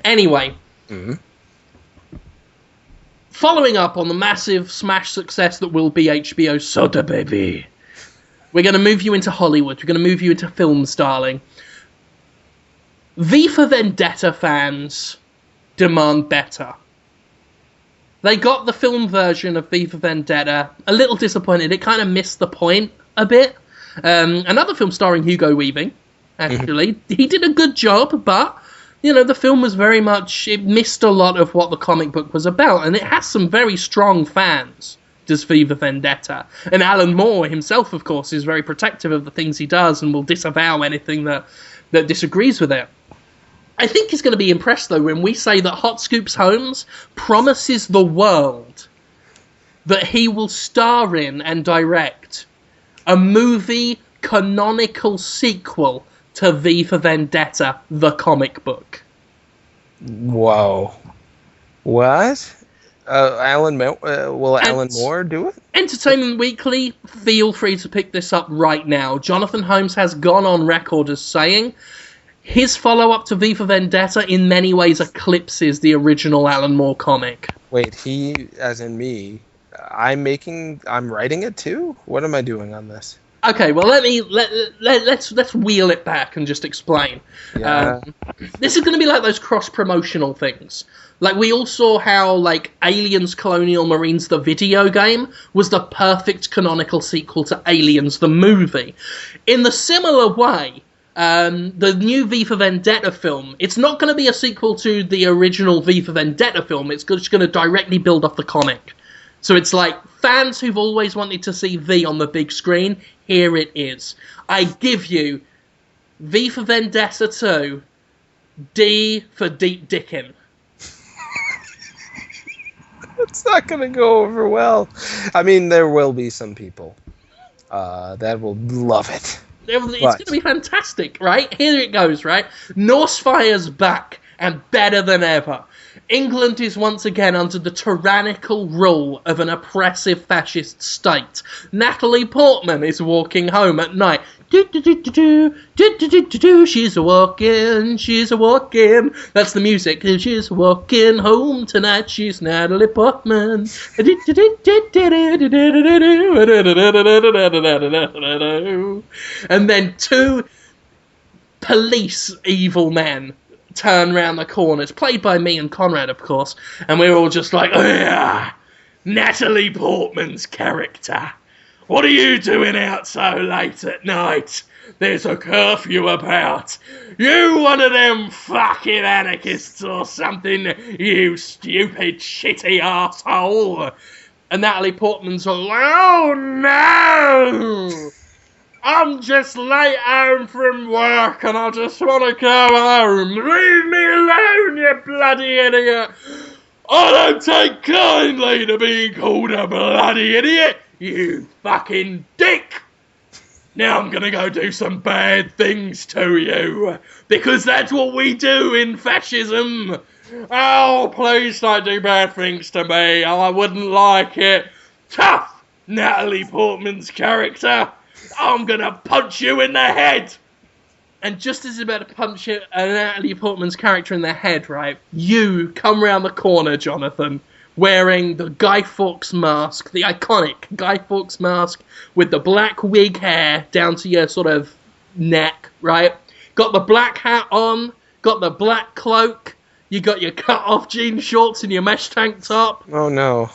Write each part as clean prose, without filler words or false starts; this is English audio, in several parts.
Anyway, following up on the massive smash success that will be HBO's Soda Baby, we're going to move you into Hollywood. We're going to move you into films, darling. V for Vendetta fans demand better. They got the film version of V for Vendetta, a little disappointed. It kind of missed the point a bit. Another film starring Hugo Weaving, actually. He did a good job, but, the film was very much... It missed a lot of what the comic book was about, and it has some very strong fans, does V for Vendetta. And Alan Moore himself, of course, is very protective of the things he does and will disavow anything that disagrees with it. I think he's going to be impressed, though, when we say that Hot Scoops Holmes promises the world that he will star in and direct a movie canonical sequel to V for Vendetta, the comic book. Whoa. What? Alan Moore do it? Entertainment Weekly, feel free to pick this up right now. Jonathan Holmes has gone on record as saying... His follow-up to V for Vendetta in many ways eclipses the original Alan Moore comic. Wait, he, as in me, I'm writing it too? What am I doing on this? Okay, well let's wheel it back and just explain. Yeah. This is going to be like those cross-promotional things. Like, we all saw how, Aliens Colonial Marines, the video game, was the perfect canonical sequel to Aliens, the movie. In the similar way... the new V for Vendetta film, it's not going to be a sequel to the original V for Vendetta film, it's just going to directly build off the comic. So it's like, fans who've always wanted to see V on the big screen, here it is. I give you V for Vendetta 2, D for Deep Dickin'. It's not going to go over well. I mean, there will be some people that will love it. It's going to be fantastic, right? Here it goes, right? Norsefire's back, and better than ever. England is once again under the tyrannical rule of an oppressive fascist state. Natalie Portman is walking home at night. She's a walking. That's the music. She's walking home tonight. She's Natalie Portman. And then two police evil men turn round the corners, played by me and Conrad, of course, and we're all just like, oh yeah, Natalie Portman's character. What are you doing out so late at night? There's a curfew about. You one of them fucking anarchists or something, you stupid shitty arsehole. And Natalie Portman's all like, oh no! I'm just late home from work and I just want to go home. Leave me alone, you bloody idiot. I don't take kindly to being called a bloody idiot, you fucking dick. Now I'm going to go do some bad things to you, because that's what we do in fascism. Oh, please don't do bad things to me. I wouldn't like it. Tough, Natalie Portman's character. I'm going to punch you in the head. And just as he's about to punch Natalie Portman's character in the head, right, you come round the corner, Jonathan, wearing the Guy Fawkes mask, the iconic Guy Fawkes mask with the black wig hair down to your sort of neck, right? Got the black hat on, got the black cloak, you got your cut-off jean shorts and your mesh tank top. Oh, no.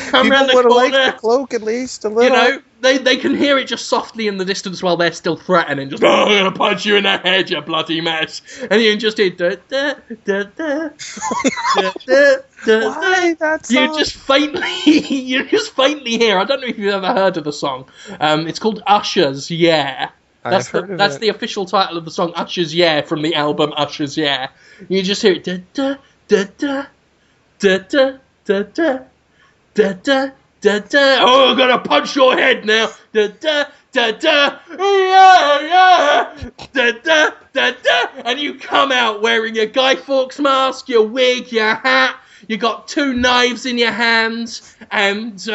Come round the corner. Like the cloak at least a little. You know, they can hear it just softly in the distance while they're still threatening. Just, oh, I'm going to punch you in the head, you bloody mess. And you can just hear, da, da, da, da, da, da, da. Why that song? You just faintly hear. I don't know if you've ever heard of the song. It's called Usher's Yeah. That's the official title of the song, Usher's Yeah, from the album Usher's Yeah. You just hear it, da, da, da, da, da, da, da, da. Da da da da. Oh, I'm gonna punch your head now. Da da da da. Yeah yeah. Da da da da. And you come out wearing your Guy Fawkes mask, your wig, your hat. You got two knives in your hands, and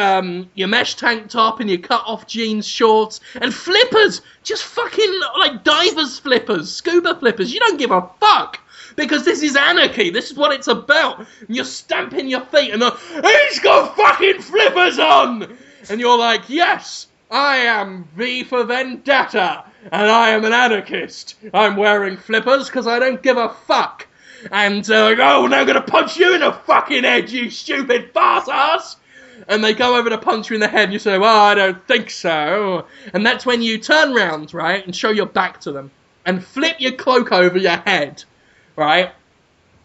your mesh tank top, and your cut-off jeans shorts, and flippers. Just fucking like divers flippers, scuba flippers. You don't give a fuck. because this is anarchy. This is what it's about. And you're stamping your feet and he's got fucking flippers on! And you're like, yes, I am V for Vendetta, and I am an anarchist. I'm wearing flippers because I don't give a fuck. And like, oh, now I'm going to punch you in the fucking head, you stupid fart ass! And they go over to punch you in the head, and you say, well, I don't think so. And that's when you turn round, right, and show your back to them, and flip your cloak over your head, right?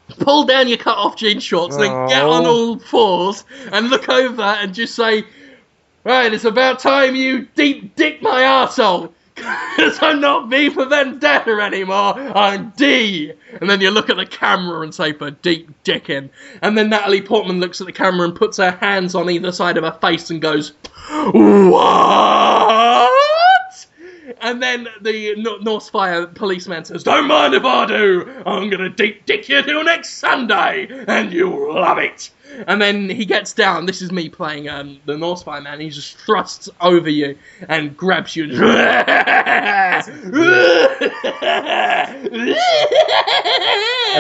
Pull down your cut-off jean shorts, and then get on all fours, and look over and just say, right, it's about time you deep dick my arsehole. Because I'm not V for Vendetta anymore, I'm D. And then you look at the camera and say, for deep dicking. And then Natalie Portman looks at the camera and puts her hands on either side of her face and goes, what? And then the Northfire policeman says, don't mind if I do, I'm going to deep dick you till next Sunday, and you'll love it. And then he gets down, this is me playing the Northfire man, he just thrusts over you and grabs you. And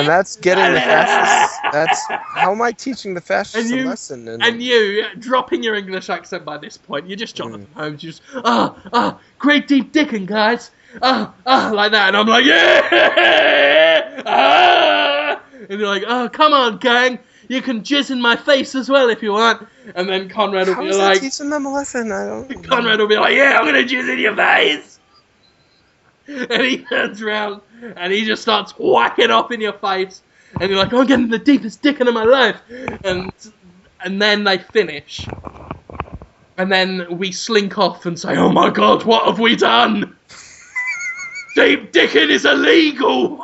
that's getting the fascists. That's how am I teaching the fascists a lesson? And you, dropping your English accent by this point, you're just Jonathan Holmes, you just, great deep dicking, guys. Like that. And I'm like, yeah! And you're like, oh, come on, gang. You can jizz in my face as well if you want. And then Conrad will be like... How is that teaching them a lesson? I don't... Conrad will be like, yeah, I'm going to jizz in your face. And he turns around and he just starts whacking off in your face. And you're like, oh, I'm getting the deepest dicking of my life. And then they finish. And then we slink off and say, oh my God, what have we done? Deep dicking is illegal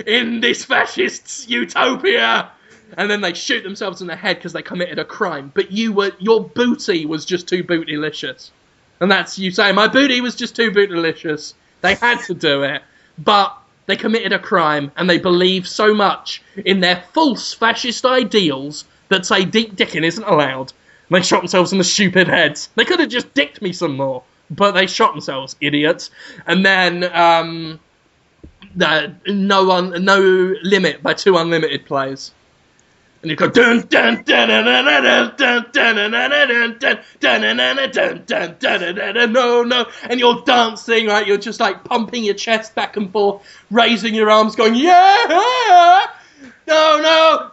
in this fascist utopia. And then they shoot themselves in the head because they committed a crime. But your booty was just too bootylicious. And that's you saying, my booty was just too bootylicious. They had to do it. But they committed a crime and they believe so much in their false fascist ideals that say deep dicking isn't allowed. And they shot themselves in the stupid heads. They could have just dicked me some more. But they shot themselves, idiots. And then No Limit by Two Unlimited plays. And you go dun dun dun dun dun dun dun dun dun dun dun dun no, and you're dancing, right? You're just like pumping your chest back and forth, raising your arms, going yeah, no,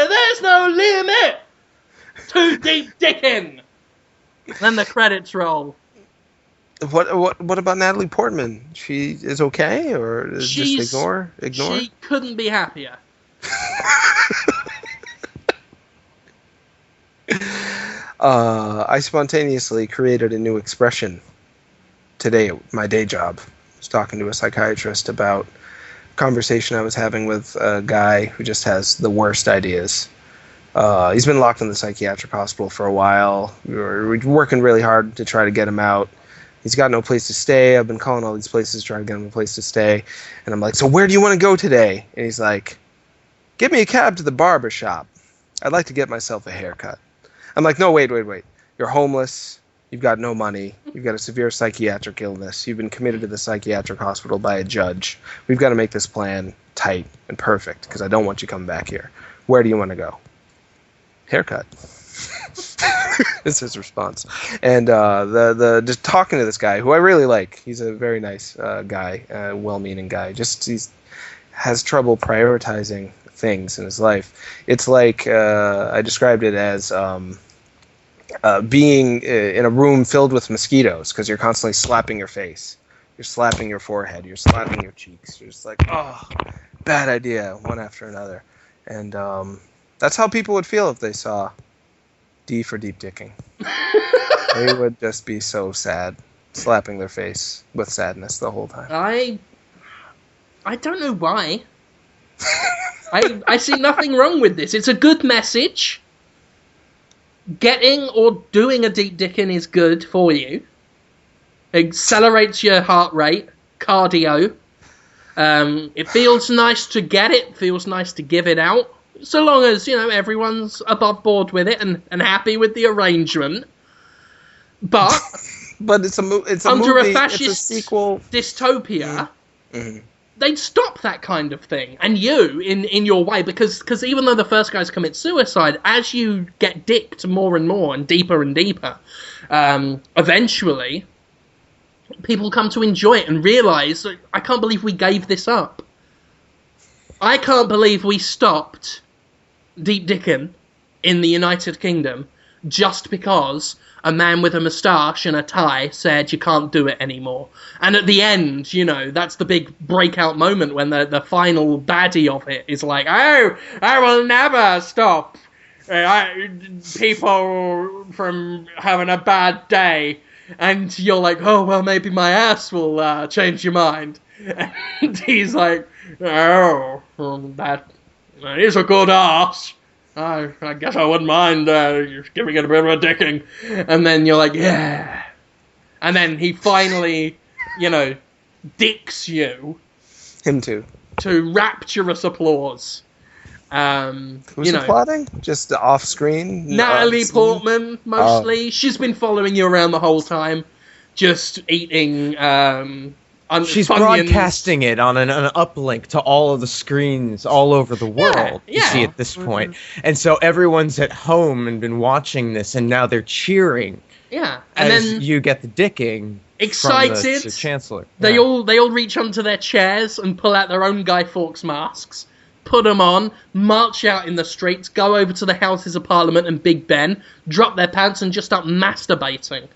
there's no limit. Too deep dicking. Then the credits roll. What about Natalie Portman? She is okay, or just ignore? She couldn't be happier. I spontaneously created a new expression today at my day job. I was talking to a psychiatrist about a conversation I was having with a guy who just has the worst ideas. He's been locked in the psychiatric hospital for a while. We're working really hard to try to get him out. He's got no place to stay. I've been calling all these places trying to get him a place to stay. And I'm like, so where do you want to go today? And he's like, give me a cab to the barber shop. I'd like to get myself a haircut. I'm like, no, wait. You're homeless. You've got no money. You've got a severe psychiatric illness. You've been committed to the psychiatric hospital by a judge. We've got to make this plan tight and perfect because I don't want you coming back here. Where do you want to go? Haircut. Is his response. And just talking to this guy who I really like. He's a very nice guy, well-meaning guy. Just he has trouble prioritizing things in his life. It's like I described it as being in a room filled with mosquitoes because you're constantly slapping your face. You're slapping your forehead. You're slapping your cheeks. You're just like, oh, bad idea, one after another. And that's how people would feel if they saw D for deep dicking. They would just be so sad, slapping their face with sadness the whole time. I don't know why. I see nothing wrong with this. It's a good message. Getting or doing a deep dicking is good for you. It accelerates your heart rate, cardio. It feels nice to get it, feels nice to give it out. So long as, everyone's above board with it and happy with the arrangement. But it's a under movie, a fascist it's a sequel. dystopia, they'd stop that kind of thing. And you, in your way, because even though the first guys commit suicide, as you get dicked more and deeper, eventually people come to enjoy it and realise, I can't believe we gave this up. I can't believe we stopped deep dicking in the United Kingdom just because a man with a moustache and a tie said you can't do it anymore. And at the end, you know, that's the big breakout moment when the final baddie of it is like, oh, I will never stop people from having a bad day. And you're like, oh, well, maybe my ass will change your mind. And he's like, oh, well, that is a good ass. I guess I wouldn't mind giving it a bit of a dicking. And then you're like, yeah. And then he finally, you know, dicks you. Him too. To rapturous applause. Who's applauding? Just off screen? Natalie Portman, mostly. She's been following you around the whole time. Just eating... She's Funyuns. broadcasting it on an uplink to all of the screens all over the world, you see, at this point. And so everyone's at home and been watching this, and now they're cheering. Yeah. And as then you get the dicking excited, from the Chancellor. They all reach onto their chairs and pull out their own Guy Fawkes masks, put them on, march out in the streets, go over to the Houses of Parliament and Big Ben, drop their pants and just start masturbating.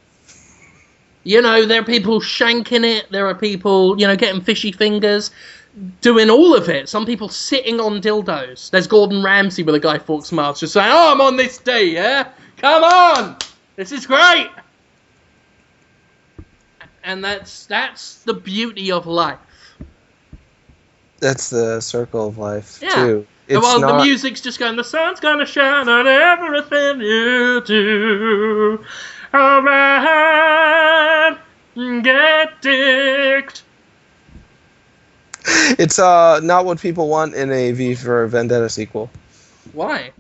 You know, there are people shanking it, there are people, you know, getting fishy fingers, doing all of it. Some people sitting on dildos. There's Gordon Ramsay with a Guy Fawkes mask just saying, oh, I'm on this day, yeah? Come on! This is great! And that's the beauty of life. That's the circle of life, Yeah. too. The music's just going, the sun's gonna shine on everything you do. Alright, get dicked. It's not what people want in a V for Vendetta sequel. Why?